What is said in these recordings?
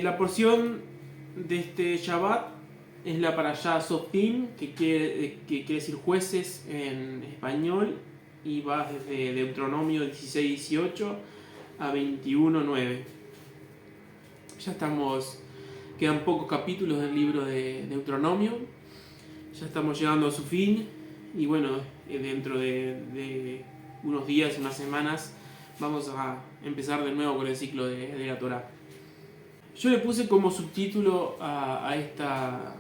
La porción de este Shabbat es la parashá Softim, que quiere decir jueces en español, y va desde Deuteronomio 16:18 a 21:9. Ya estamos, quedan pocos capítulos del libro de Deuteronomio, ya estamos llegando a su fin, y bueno, dentro de unos días, unas semanas, vamos a empezar de nuevo con el ciclo de la Torá. Yo le puse como subtítulo a esta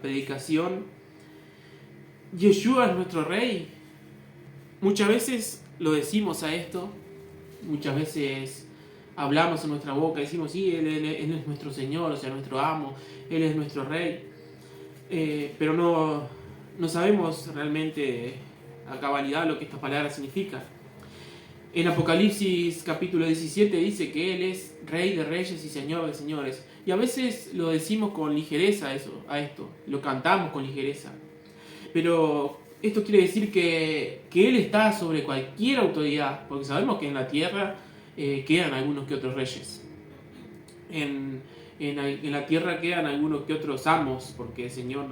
predicación: Yeshua es nuestro rey. Muchas veces lo decimos a esto, muchas veces hablamos en nuestra boca, decimos sí, él es nuestro Señor, o sea, nuestro amo, Él es nuestro rey, pero no sabemos realmente a cabalidad lo que esta palabra significa. En Apocalipsis capítulo 17 dice que Él es Rey de reyes y Señor de señores. Y a veces lo decimos con ligereza a esto, lo cantamos con ligereza. Pero esto quiere decir que Él está sobre cualquier autoridad, porque sabemos que en la tierra quedan algunos que otros reyes. En la tierra quedan algunos que otros amos, porque el Señor,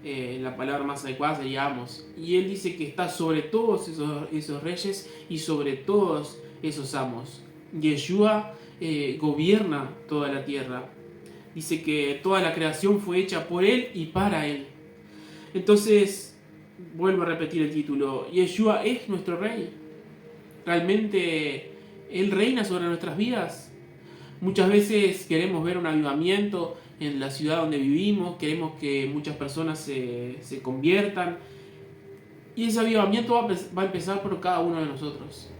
la palabra más adecuada sería amos. Y Él dice que está sobre todos esos reyes y sobre todos esos amos. Yeshua gobierna toda la tierra. Dice que toda la creación fue hecha por Él y para Él. Entonces, vuelvo a repetir el título: Yeshua es nuestro rey. ¿Realmente Él reina sobre nuestras vidas? Muchas veces queremos ver un avivamiento en la ciudad donde vivimos, queremos que muchas personas se conviertan, y ese avivamiento va a empezar por cada uno de nosotros.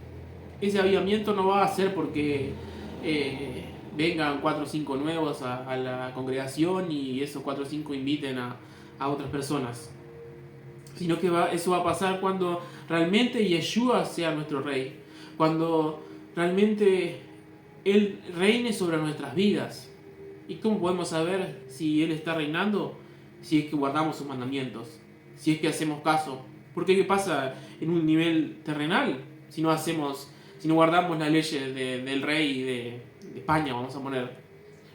Ese avivamiento no va a ser porque vengan 4 o 5 nuevos a la congregación y esos 4 o 5 inviten a otras personas, sino que eso va a pasar cuando realmente Yeshua sea nuestro rey, cuando realmente Él reine sobre nuestras vidas. ¿Y cómo podemos saber si Él está reinando? Si es que guardamos sus mandamientos, si es que hacemos caso. Porque ¿qué pasa en un nivel terrenal si no guardamos las leyes del rey de España, vamos a poner,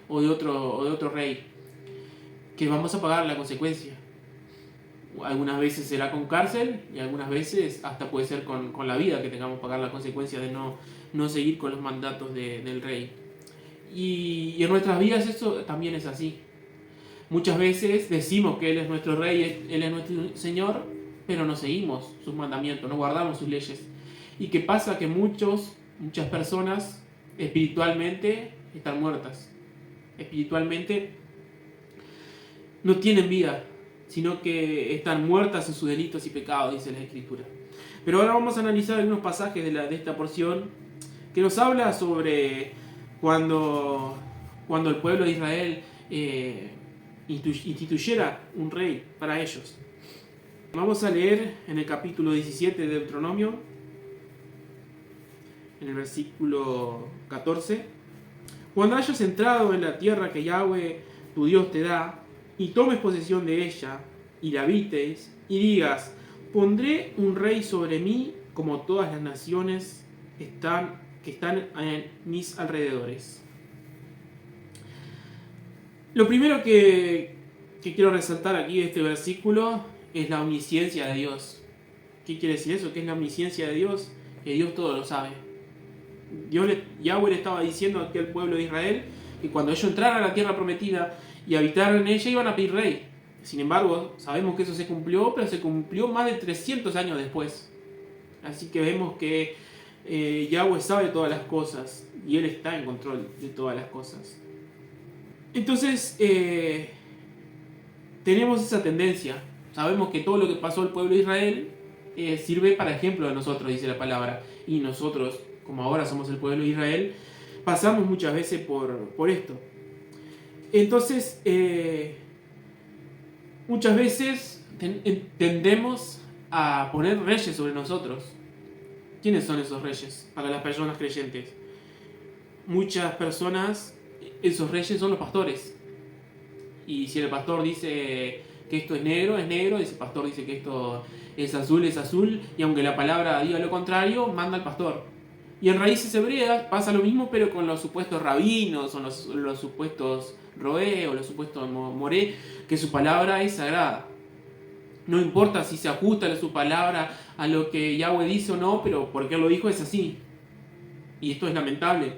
o de otro rey? Que vamos a pagar la consecuencia. Algunas veces será con cárcel, y algunas veces hasta puede ser con la vida, que tengamos que pagar la consecuencia de no seguir con los mandatos del rey. Y en nuestras vidas eso también es así. Muchas veces decimos que Él es nuestro rey, Él es nuestro Señor, pero no seguimos sus mandamientos, no guardamos sus leyes. ¿Y qué pasa? Que muchas personas espiritualmente están muertas. Espiritualmente no tienen vida, sino que están muertas en sus delitos y pecados, dice la Escritura. Pero ahora vamos a analizar algunos pasajes de esta porción que nos habla sobre cuando el pueblo de Israel instituyera un rey para ellos. Vamos a leer en el capítulo 17 de Deuteronomio, en el versículo 14. Cuando hayas entrado en la tierra que Yahweh tu Dios te da, y tomes posesión de ella, y la habites, y digas: pondré un rey sobre mí como todas las naciones que están en mis alrededores. Lo primero que quiero resaltar aquí de este versículo es la omnisciencia de Dios. ¿Qué quiere decir eso? ¿Qué es la omnisciencia de Dios? Que Dios todo lo sabe. Yahweh le estaba diciendo a aquel pueblo de Israel que cuando ellos entraran a la tierra prometida y habitaran en ella, iban a pedir rey. Sin embargo, sabemos que eso se cumplió, pero se cumplió más de 300 años después. Así que vemos que Yahweh sabe todas las cosas y Él está en control de todas las cosas. Entonces, tenemos esa tendencia. Sabemos que todo lo que pasó al pueblo de Israel sirve para ejemplo de nosotros, dice la palabra. Y nosotros, como ahora somos el pueblo de Israel, pasamos muchas veces por esto. Entonces, muchas veces tendemos a poner reyes sobre nosotros. ¿Quiénes son esos reyes para las personas creyentes? Muchas personas, esos reyes son los pastores. Y si el pastor dice que esto es negro, y si el pastor dice que esto es azul, y aunque la palabra diga lo contrario, manda al pastor. Y en Raíces Hebreas pasa lo mismo, pero con los supuestos rabinos, o los supuestos roé, o los supuestos moré, que su palabra es sagrada. No importa si se ajusta su palabra a lo que Yahweh dice o no, pero porque Él lo dijo es así. Y esto es lamentable.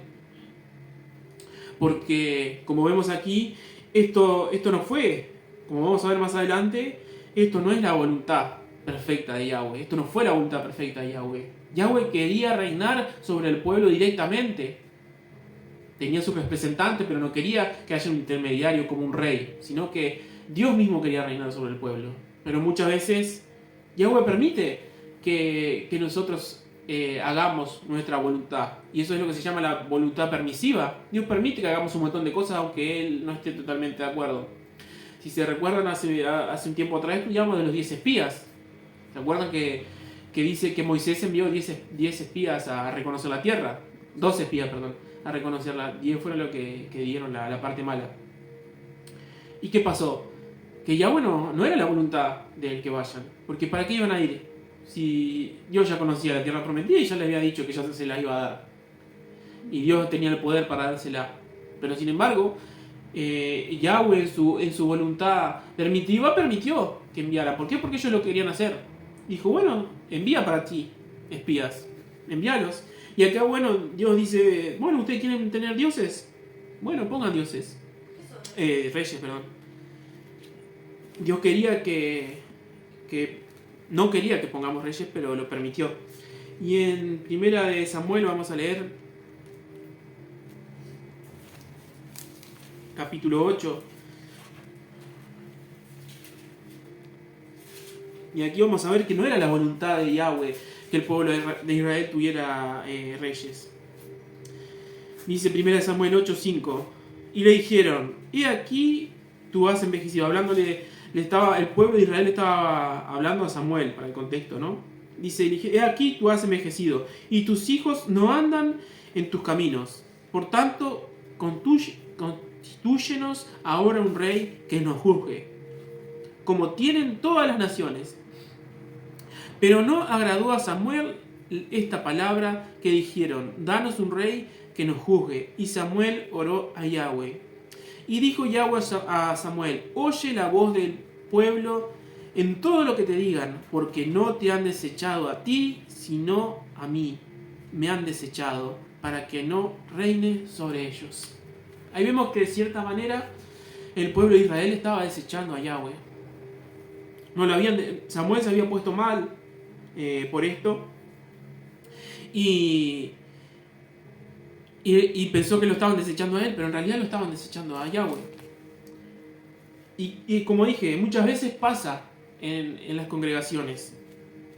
Porque, como vemos aquí, esto no fue, como vamos a ver más adelante, esto no es la voluntad perfecta de Yahweh. Esto no fue la voluntad perfecta de Yahweh. Yahweh quería reinar sobre el pueblo directamente. Tenía sus representantes, pero no quería que haya un intermediario como un rey, sino que Dios mismo quería reinar sobre el pueblo. Pero muchas veces Yahweh permite que nosotros hagamos nuestra voluntad. Y eso es lo que se llama la voluntad permisiva. Dios permite que hagamos un montón de cosas aunque Él no esté totalmente de acuerdo. Si se recuerdan, hace un tiempo atrás estudiamos de los 10 espías. ¿Se acuerdan que dice que Moisés envió 10 espías a reconocer la tierra? 12 espías, perdón, a reconocerla. 10 fueron los que dieron la parte mala. ¿Y qué pasó? Que ya no era la voluntad del que vayan. Porque ¿para qué iban a ir? Si Dios ya conocía la tierra prometida y ya le había dicho que ya se la iba a dar. Y Dios tenía el poder para dársela. Pero sin embargo, Yahweh en su voluntad permitiva permitió que enviara. ¿Por qué? Porque ellos lo querían hacer. Dijo, bueno, envía para ti espías, envíalos. Y acá, bueno, Dios dice, bueno, ¿ustedes quieren tener dioses? Bueno, pongan dioses. Reyes, perdón. Dios quería no quería que pongamos reyes, pero lo permitió. Y en Primera de Samuel vamos a leer capítulo 8. Y aquí vamos a ver que no era la voluntad de Yahweh que el pueblo de Israel tuviera reyes. Dice 1 Samuel 8:5. Y le dijeron, he aquí tú has envejecido. Hablándole, el pueblo de Israel estaba hablando a Samuel, para el contexto, ¿no? Dice, he aquí tú has envejecido, y tus hijos no andan en tus caminos. Por tanto, constitúyenos ahora un rey que nos juzgue, como tienen todas las naciones. Pero no agradó a Samuel esta palabra que dijeron, danos un rey que nos juzgue. Y Samuel oró a Yahweh. Y dijo Yahweh a Samuel, oye la voz del pueblo en todo lo que te digan, porque no te han desechado a ti, sino a mí. Me han desechado para que no reine sobre ellos. Ahí vemos que de cierta manera el pueblo de Israel estaba desechando a Yahweh. Samuel se había puesto mal por esto y pensó que lo estaban desechando a él, pero en realidad lo estaban desechando a Yahweh. Y como dije, muchas veces pasa en las congregaciones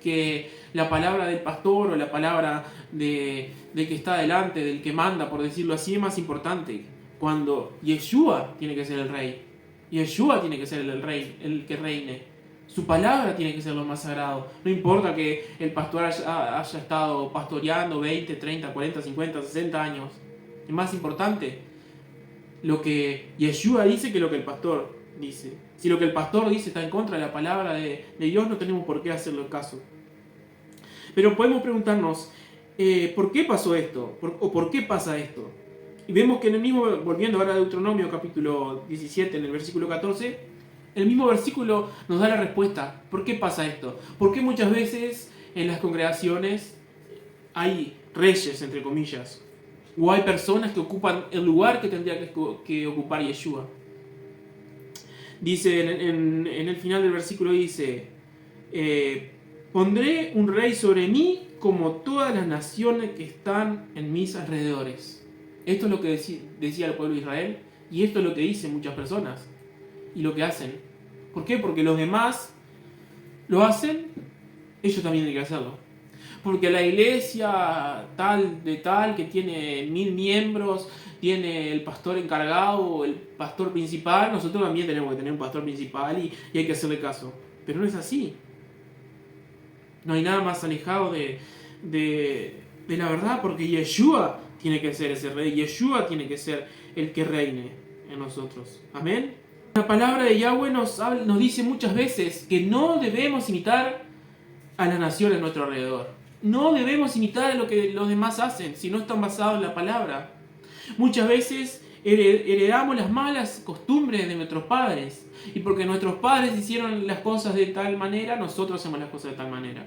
que la palabra del pastor o la palabra del que está delante, del que manda, por decirlo así, es más importante, cuando Yeshua tiene que ser el rey. Yeshua tiene que ser el rey, el que reine. Su palabra tiene que ser lo más sagrado. No importa que el pastor haya estado pastoreando 20, 30, 40, 50, 60 años. Es más importante lo que Yeshua dice que lo que el pastor dice. Si lo que el pastor dice está en contra de la palabra de Dios, no tenemos por qué hacerle caso. Pero podemos preguntarnos, ¿por qué pasó esto? ¿O por qué pasa esto? Y vemos que en el mismo, volviendo ahora a Deuteronomio capítulo 17, en el versículo 14, el mismo versículo nos da la respuesta. ¿Por qué pasa esto? ¿Por qué muchas veces en las congregaciones hay reyes, entre comillas? O hay personas que ocupan el lugar que tendría que ocupar Yeshua. Dice en el final del versículo, dice, pondré un rey sobre mí como todas las naciones que están en mis alrededores. Esto es lo que decía el pueblo de Israel, y esto es lo que dicen muchas personas. Y lo que hacen. ¿Por qué? Porque los demás lo hacen, ellos también tienen que hacerlo. Porque la iglesia tal que tiene 1000 miembros, tiene el pastor encargado, el pastor principal, nosotros también tenemos que tener un pastor principal y hay que hacerle caso. Pero no es así. No hay nada más alejado de la verdad, porque Yeshua tiene que ser ese rey, Yeshua tiene que ser el que reine en nosotros. Amén. La palabra de Yahweh nos dice muchas veces que no debemos imitar a las naciones a nuestro alrededor. No debemos imitar lo que los demás hacen, si no están basados en la palabra. Muchas veces heredamos las malas costumbres de nuestros padres. Y porque nuestros padres hicieron las cosas de tal manera, nosotros hacemos las cosas de tal manera.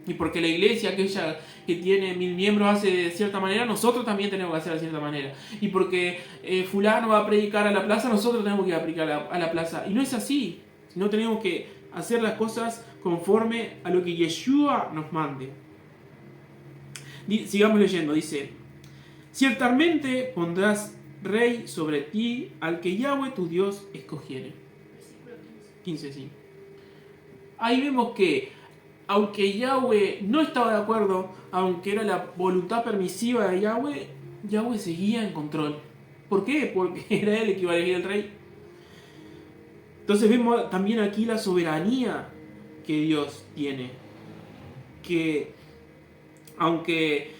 Y porque la iglesia, aquella que tiene 1000 miembros, hace de cierta manera, nosotros también tenemos que hacer de cierta manera. Y porque fulano va a predicar a la plaza, nosotros tenemos que ir a predicar a la plaza. Y no es así. No tenemos que hacer las cosas conforme a lo que Yeshua nos mande. Sigamos leyendo, dice: ciertamente pondrás rey sobre ti al que Yahweh tu Dios escogiere. 15, sí. Ahí vemos que aunque Yahweh no estaba de acuerdo, aunque era la voluntad permisiva de Yahweh, Yahweh seguía en control. ¿Por qué? Porque era él el que iba a elegir el rey. Entonces vemos también aquí la soberanía que Dios tiene. Que aunque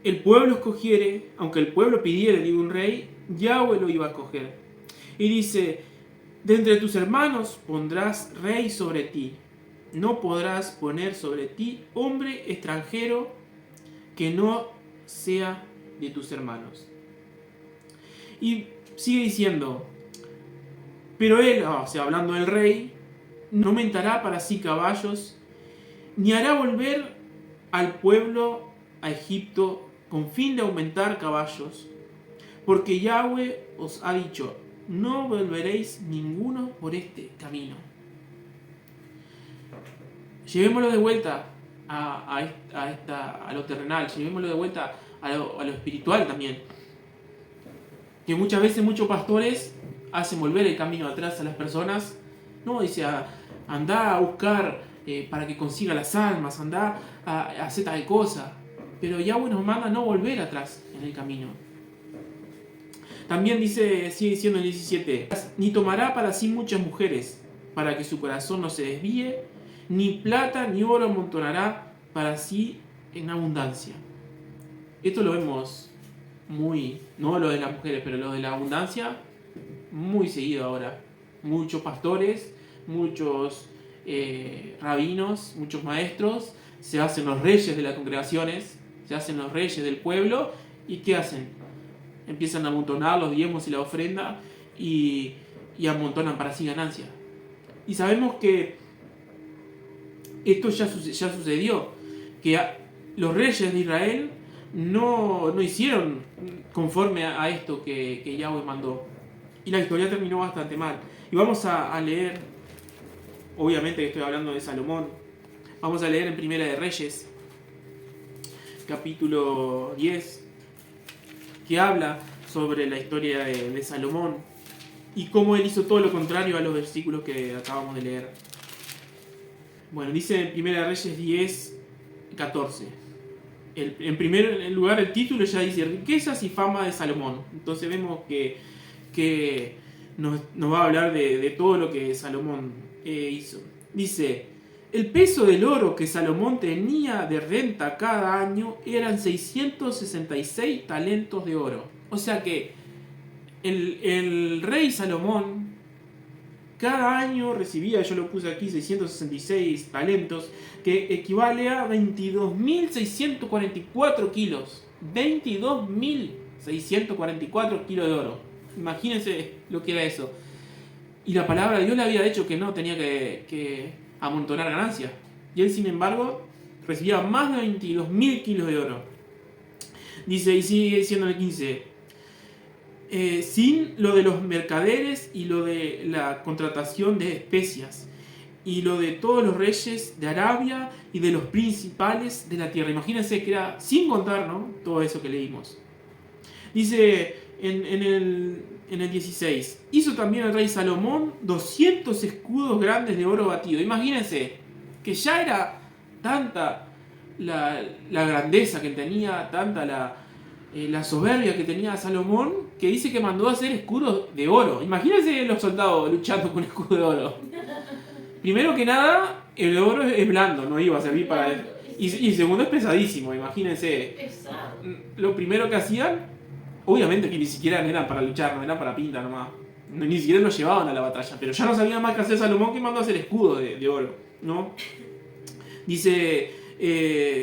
el pueblo escogiere, aunque el pueblo pidiera un rey, Yahweh lo iba a escoger. Y dice: de entre tus hermanos pondrás rey sobre ti. No podrás poner sobre ti hombre extranjero que no sea de tus hermanos. Y sigue diciendo: pero él, o sea, hablando del rey, no aumentará para sí caballos, ni hará volver al pueblo a Egipto con fin de aumentar caballos, porque Yahweh os ha dicho: no volveréis ninguno por este camino. Llevémoslo de vuelta a lo terrenal, llevémoslo de vuelta a lo espiritual también. Que muchas veces muchos pastores hacen volver el camino atrás a las personas. No, dice: andá a buscar para que consiga las almas, andá a hacer tal cosa. Pero Yahweh nos manda no volver atrás en el camino. También dice, sigue diciendo en el 17: ni tomará para sí muchas mujeres, para que su corazón no se desvíe, ni plata ni oro amontonará para sí en abundancia. Esto lo vemos muy, no lo de las mujeres, pero lo de la abundancia, muy seguido ahora. Muchos pastores, muchos rabinos, muchos maestros se hacen los reyes de las congregaciones, se hacen los reyes del pueblo. ¿Y qué hacen? Empiezan a amontonar los diezmos y la ofrenda y amontonan para sí ganancia. Y sabemos que esto ya sucedió, que los reyes de Israel no hicieron conforme a esto que Yahweh mandó. Y la historia terminó bastante mal. Y vamos a leer, obviamente que estoy hablando de Salomón, vamos a leer en Primera de Reyes, capítulo 10, que habla sobre la historia de Salomón y cómo él hizo todo lo contrario a los versículos que acabamos de leer. Bueno, dice en Primera de Reyes 10, 14. En primer lugar, el título ya dice: riquezas y fama de Salomón. Entonces vemos que nos va a hablar de todo lo que Salomón hizo. Dice: el peso del oro que Salomón tenía de renta cada año eran 666 talentos de oro. O sea que el rey Salomón cada año recibía, yo lo puse aquí, 666 talentos, que equivale a 22.644 kilos. 22.644 kilos de oro. Imagínense lo que era eso. Y la palabra de Dios le había dicho que no tenía que amontonar ganancias. Y él, sin embargo, recibía más de 22.000 kilos de oro. Dice, y sigue diciendo en el 15... sin lo de los mercaderes y lo de la contratación de especias y lo de todos los reyes de Arabia y de los principales de la tierra. Imagínense que era sin contar, ¿no?, todo eso que leímos. Dice en el 16: hizo también el rey Salomón 200 escudos grandes de oro batido. Imagínense que ya era tanta la grandeza que tenía, tanta la soberbia que tenía Salomón, que dice que mandó a hacer escudos de oro. Imagínense los soldados luchando con escudos de oro. Primero que nada, el oro es blando, no iba a servir para eso. Y segundo, es pesadísimo, imagínense. Lo primero que hacían, obviamente que ni siquiera eran para luchar, no eran para pinta nomás. Ni siquiera los llevaban a la batalla, pero ya no sabía más que hacer Salomón, que mandó a hacer escudos de oro, ¿no? Dice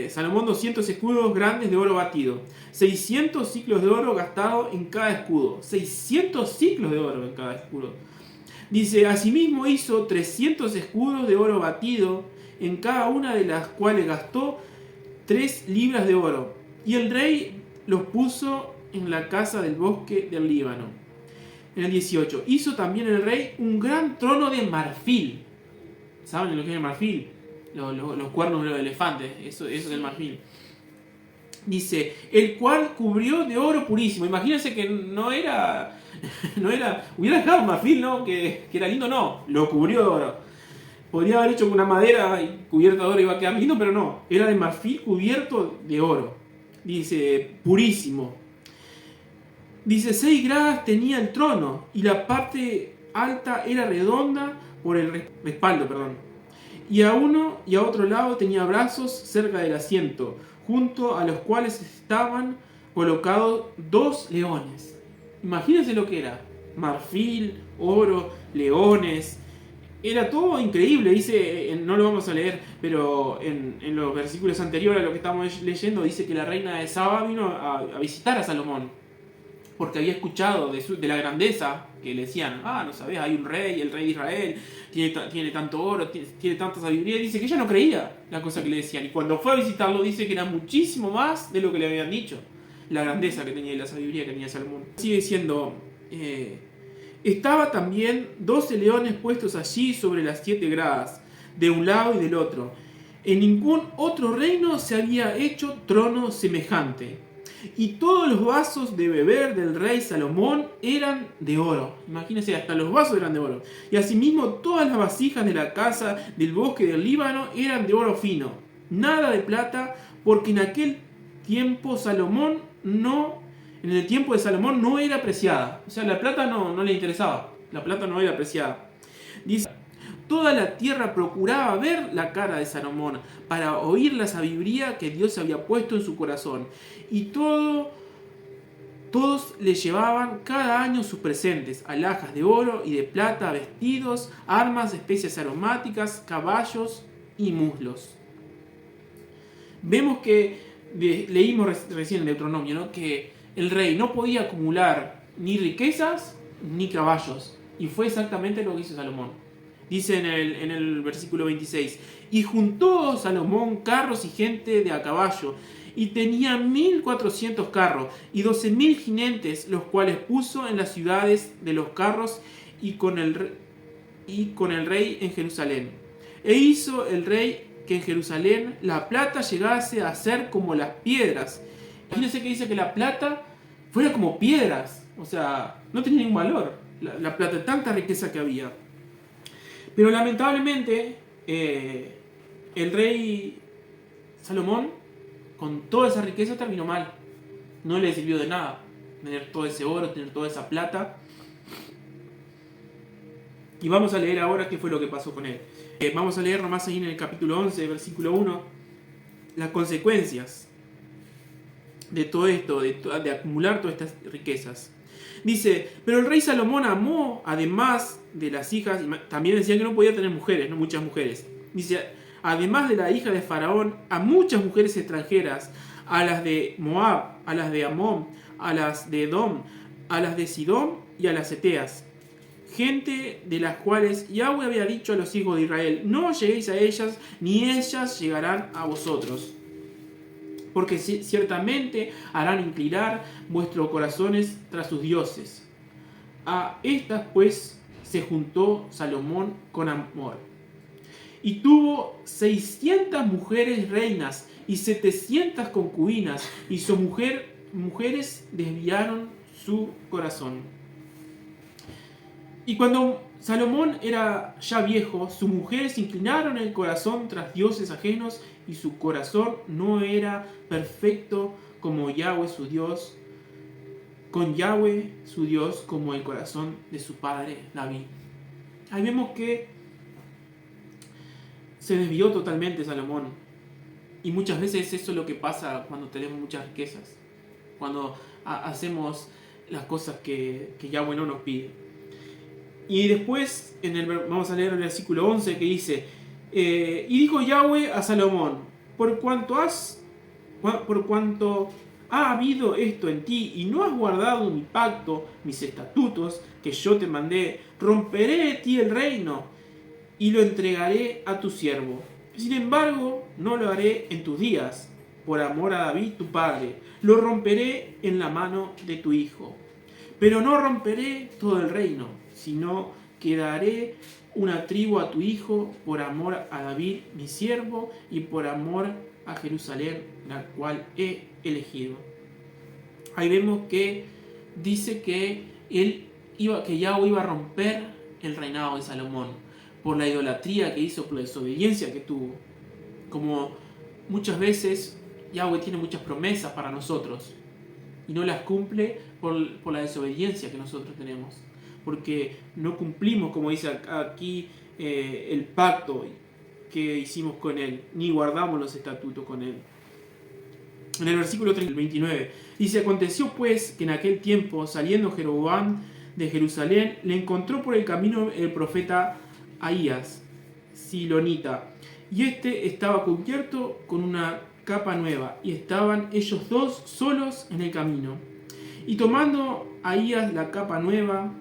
Salomón 200 escudos grandes de oro batido, 600 ciclos de oro gastado en cada escudo, 600 ciclos de oro en cada escudo. Dice, asimismo hizo 300 escudos de oro batido, en cada una de las cuales gastó 3 libras de oro. Y el rey los puso en la casa del bosque del Líbano. En el 18, hizo también el rey un gran trono de marfil. ¿Saben lo que es el marfil? Los cuernos de los elefantes, eso es el marfil. Dice, el cual cubrió de oro purísimo. Imagínense que no era, hubiera dejado marfil, ¿no? Que era lindo, no, lo cubrió de oro. Podría haber hecho con una madera y cubierta de oro y iba a quedar lindo, pero no, era de marfil cubierto de oro. Dice, purísimo. Dice, 6 gradas tenía el trono y la parte alta era redonda por el respaldo, Y a uno y a otro lado tenía brazos cerca del asiento, junto a los cuales estaban colocados 2 leones. Imagínense lo que era. Marfil, oro, leones. Era todo increíble. Dice, no lo vamos a leer, pero en los versículos anteriores a lo que estamos leyendo, dice que la reina de Saba vino a visitar a Salomón. Porque había escuchado de la grandeza, que le decían, no sabes, hay un rey, el rey de Israel, tiene tanto oro, tiene tanta sabiduría. Dice que ella no creía la cosa que le decían. Y cuando fue a visitarlo, dice que era muchísimo más de lo que le habían dicho. La grandeza que tenía y la sabiduría que tenía Salomón. Sigue diciendo, estaba también 12 leones puestos allí sobre las 7 gradas, de un lado y del otro. En ningún otro reino se había hecho trono semejante. Y todos los vasos de beber del rey Salomón eran de oro. Imagínense, hasta los vasos eran de oro. Y asimismo todas las vasijas de la casa del bosque del Líbano eran de oro fino. Nada de plata, porque en aquel tiempo en el tiempo de Salomón no era apreciada. O sea, la plata no le interesaba. La plata no era apreciada. Dice, toda la tierra procuraba ver la cara de Salomón para oír la sabiduría que Dios había puesto en su corazón. Y todos le llevaban cada año sus presentes, alhajas de oro y de plata, vestidos, armas, especias aromáticas, caballos y muslos. Vemos que, leímos recién en Deuteronomio, ¿no? Que el rey no podía acumular ni riquezas ni caballos. Y fue exactamente lo que hizo Salomón. Dice en el versículo 26, y juntó Salomón carros y gente de a caballo, y tenía 1400 carros y 12.000 jinetes, los cuales puso en las ciudades de los carros y con el rey en Jerusalén. E hizo el rey que en Jerusalén la plata llegase a ser como las piedras. Imagínense que dice que la plata fuera como piedras, o sea, no tenía ningún valor la plata, tanta riqueza que había. Pero lamentablemente el rey Salomón, con toda esa riqueza, terminó mal. No le sirvió de nada tener todo ese oro, tener toda esa plata. Y vamos a leer ahora qué fue lo que pasó con él. Vamos a leer nomás ahí en el capítulo 11, versículo 1, las consecuencias de todo esto, de acumular todas estas riquezas. Dice, pero el rey Salomón amó, además de las hijas, y también decían que no podía tener mujeres, no muchas mujeres. Dice, además de la hija de Faraón, a muchas mujeres extranjeras, a las de Moab, a las de Amón, a las de Edom, a las de Sidón y a las eteas. Gente de las cuales Yahweh había dicho a los hijos de Israel, no lleguéis a ellas, ni ellas llegarán a vosotros. Porque ciertamente harán inclinar vuestros corazones tras sus dioses. A estas pues se juntó Salomón con amor. Y tuvo 600 mujeres reinas y 700 concubinas, y sus mujeres desviaron su corazón. Y cuando Salomón era ya viejo, sus mujeres inclinaron el corazón tras dioses ajenos, y su corazón no era perfecto como Yahweh su Dios, con Yahweh su Dios como el corazón de su padre David. Ahí vemos que se desvió totalmente Salomón. Y muchas veces eso es lo que pasa cuando tenemos muchas riquezas, cuando hacemos las cosas que Yahweh no nos pide. Y después, vamos a leer el versículo 11 que dice, y dijo Yahweh a Salomón, por cuanto ha habido esto en ti y no has guardado mi pacto, mis estatutos que yo te mandé, romperé de ti el reino y lo entregaré a tu siervo. Sin embargo, no lo haré en tus días, por amor a David tu padre. Lo romperé en la mano de tu hijo. Pero no romperé todo el reino, sino que daré una tribu a tu hijo por amor a David mi siervo y por amor a Jerusalén, la cual he elegido. Ahí vemos que dice que Yahweh iba a romper el reinado de Salomón por la idolatría que hizo, por la desobediencia que tuvo. Como muchas veces Yahweh tiene muchas promesas para nosotros y no las cumple por la desobediencia que nosotros tenemos, porque no cumplimos, como dice aquí, el pacto que hicimos con Él, ni guardamos los estatutos con Él. En el versículo 29 dice: aconteció pues que en aquel tiempo, saliendo Jeroboam de Jerusalén, le encontró por el camino el profeta Ahías, silonita, y este estaba cubierto con una capa nueva, y estaban ellos dos solos en el camino. Y tomando Ahías la capa nueva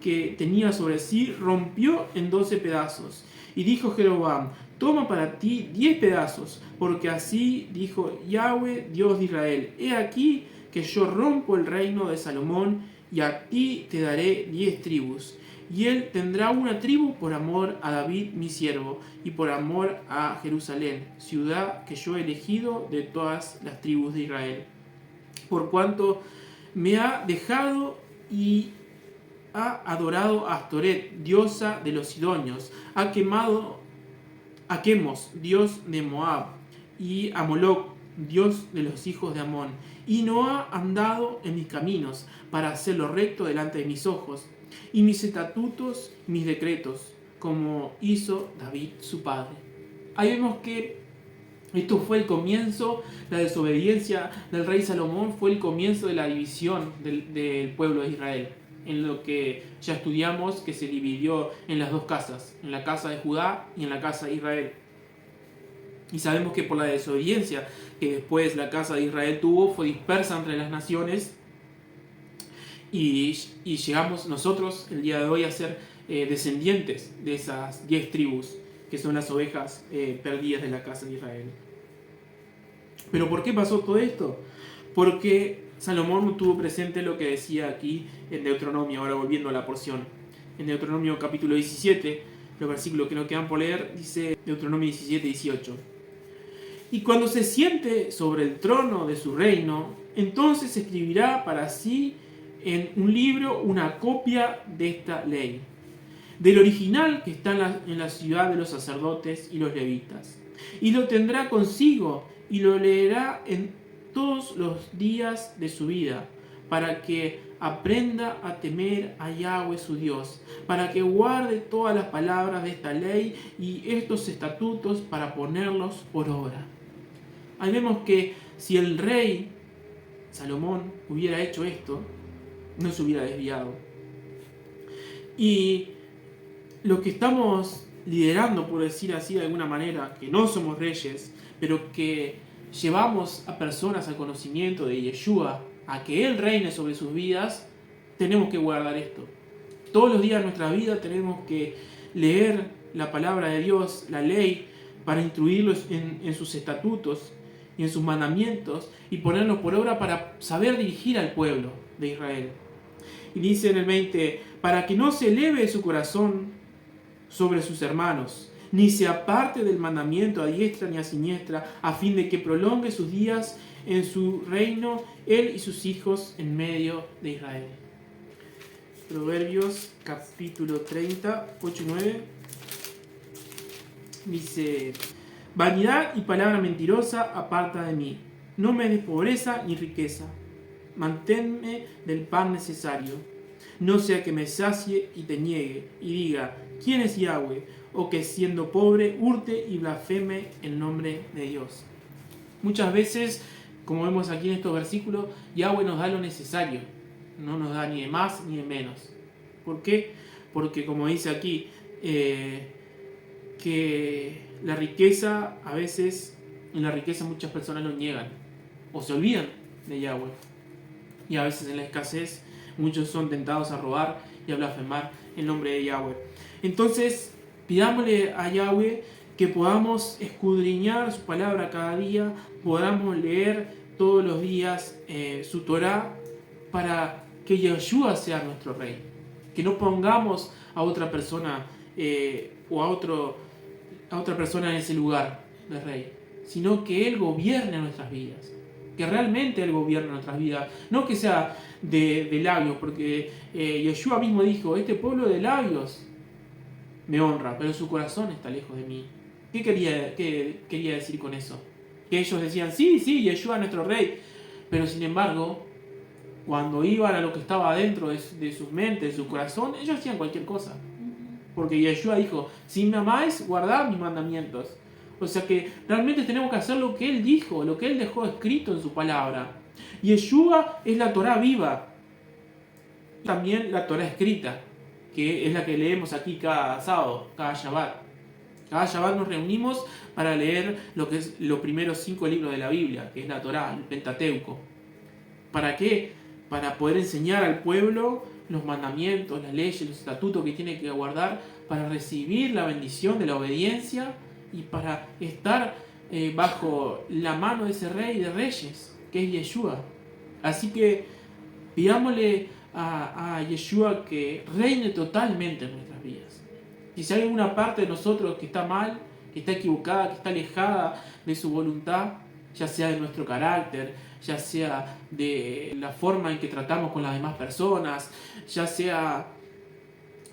que tenía sobre sí, rompió en 12 pedazos. Y dijo Jeroboam: toma para ti 10 pedazos, porque así dijo Yahweh, Dios de Israel: he aquí que yo rompo el reino de Salomón, y a ti te daré 10 tribus. Y él tendrá una tribu por amor a David mi siervo, y por amor a Jerusalén, ciudad que yo he elegido de todas las tribus de Israel. Por cuanto me ha dejado y ha adorado a Astoret, diosa de los sidonios, ha quemado a Quemos, dios de Moab, y a Moloc, dios de los hijos de Amón, y no ha andado en mis caminos para hacer lo recto delante de mis ojos, y mis estatutos, mis decretos, como hizo David su padre. Ahí vemos que esto fue el comienzo, la desobediencia del rey Salomón fue el comienzo de la división del pueblo de Israel, en lo que ya estudiamos que se dividió en las dos casas, en la casa de Judá y en la casa de Israel. Y sabemos que por la desobediencia que después la casa de Israel tuvo, fue dispersa entre las naciones, y llegamos nosotros el día de hoy a ser descendientes de esas 10 tribus, que son las ovejas perdidas de la casa de Israel. ¿Pero por qué pasó todo esto? Porque Salomón no tuvo presente lo que decía aquí en Deuteronomio. Ahora volviendo a la porción, en Deuteronomio capítulo 17, los versículos que nos quedan por leer, dice Deuteronomio 17, 18: y cuando se siente sobre el trono de su reino, entonces escribirá para sí en un libro una copia de esta ley, del original que está en la ciudad de los sacerdotes y los levitas, y lo tendrá consigo y lo leerá en todos los días de su vida, para que aprenda a temer a Yahweh su Dios, para que guarde todas las palabras de esta ley y estos estatutos para ponerlos por obra. Ahí vemos que si el rey Salomón hubiera hecho esto, no se hubiera desviado. Y los que estamos liderando, por decir así de alguna manera, que no somos reyes, pero que llevamos a personas al conocimiento de Yeshua, a que Él reine sobre sus vidas, tenemos que guardar esto. Todos los días de nuestra vida tenemos que leer la palabra de Dios, la ley, para instruirlos en sus estatutos y en sus mandamientos, y ponerlos por obra para saber dirigir al pueblo de Israel. Y dice en el 20: para que no se eleve su corazón sobre sus hermanos, ni se aparte del mandamiento a diestra ni a siniestra, a fin de que prolongue sus días en su reino, él y sus hijos en medio de Israel. Proverbios capítulo 30, 8 y 9. Dice: vanidad y palabra mentirosa aparta de mí. No me des pobreza ni riqueza. Manténme del pan necesario. No sea que me sacie y te niegue, y diga: ¿quién es Yahweh? O que siendo pobre hurte y blasfeme el nombre de Dios. Muchas veces, como vemos aquí en estos versículos, Yahweh nos da lo necesario. No nos da ni de más ni de menos. ¿Por qué? Porque como dice aquí, que la riqueza a veces En la riqueza muchas personas lo niegan o se olvidan de Yahweh. Y a veces en la escasez muchos son tentados a robar y a blasfemar el nombre de Yahweh. Entonces, pidámosle a Yahweh que podamos escudriñar su palabra cada día, podamos leer todos los días su Torá, para que Yeshua sea nuestro rey. Que no pongamos a otra persona o a otra persona en ese lugar de rey, sino que Él gobierne nuestras vidas. Que realmente Él gobierne nuestras vidas, no que sea de labios, porque Yeshua mismo dijo: este pueblo de labios me honra, pero su corazón está lejos de mí. ¿Qué quería decir con eso? Que ellos decían: sí, Yeshua es nuestro rey, pero sin embargo, cuando iban a lo que estaba dentro de sus mentes, de su corazón, ellos hacían cualquier cosa. Porque Yeshua dijo: si me amáis, guardad mis mandamientos. O sea que realmente tenemos que hacer lo que Él dijo, lo que Él dejó escrito en su palabra. Yeshua es la Torá viva, también la Torá escrita, que es la que leemos aquí cada sábado, cada Shabbat. Cada Shabbat nos reunimos para leer lo que es los primeros 5 libros de la Biblia, que es la Torá, el Pentateuco. ¿Para qué? Para poder enseñar al pueblo los mandamientos, las leyes, los estatutos que tiene que guardar, para recibir la bendición de la obediencia y para estar bajo la mano de ese rey de reyes, que es Yeshua. Así que pidámosle a Yeshua que reine totalmente en nuestras vidas. Y si hay alguna parte de nosotros que está mal, que está equivocada, que está alejada de su voluntad, ya sea de nuestro carácter, ya sea de la forma en que tratamos con las demás personas, ya sea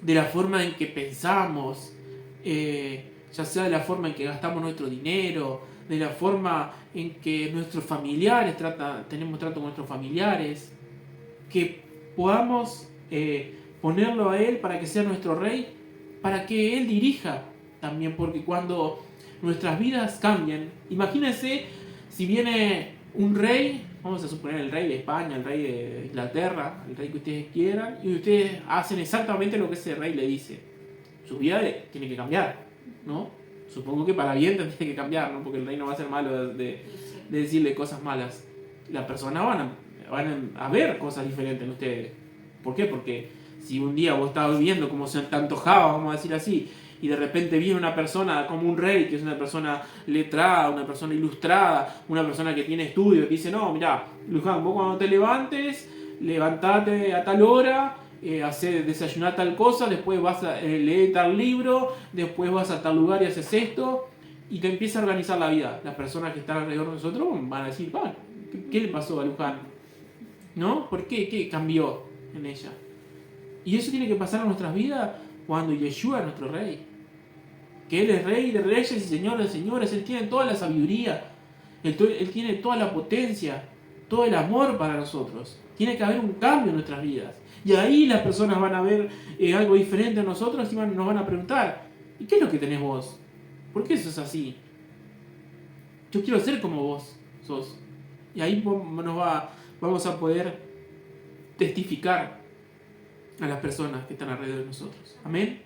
de la forma en que pensamos, ya sea de la forma en que gastamos nuestro dinero, de la forma en que nuestros familiares tenemos trato con nuestros familiares, que podamos ponerlo a Él para que sea nuestro rey, para que Él dirija también, porque cuando nuestras vidas cambian, imagínense si viene un rey, vamos a suponer el rey de España, el rey de Inglaterra, el rey que ustedes quieran, y ustedes hacen exactamente lo que ese rey le dice. Su vida tiene que cambiar, ¿no? Supongo que para bien tiene que cambiar, ¿no? Porque el rey no va a ser malo de decirle cosas malas. Las personas van a ver cosas diferentes en ustedes. ¿Por qué? Porque si un día vos estabas viviendo como se te antojaba, vamos a decir así, y de repente viene una persona como un rey, que es una persona letrada, una persona ilustrada, una persona que tiene estudios, que dice: no, mirá, Luján, vos cuando te levantes, levantate a tal hora, desayunar tal cosa, después vas a leer tal libro, después vas a tal lugar y haces esto, y te empieza a organizar la vida. Las personas que están alrededor de nosotros van a decir: ¿qué le pasó a Luján? ¿No? ¿Por qué? ¿Qué cambió en ella? Y eso tiene que pasar en nuestras vidas cuando Yeshua es nuestro rey. Que Él es rey de reyes y señor de señores. Él tiene toda la sabiduría. Él tiene toda la potencia, todo el amor para nosotros. Tiene que haber un cambio en nuestras vidas. Y ahí las personas van a ver algo diferente a nosotros y nos van a preguntar: ¿y qué es lo que tenés vos? ¿Por qué sos así? Yo quiero ser como vos sos. Y ahí vamos a poder testificar a las personas que están alrededor de nosotros. Amén.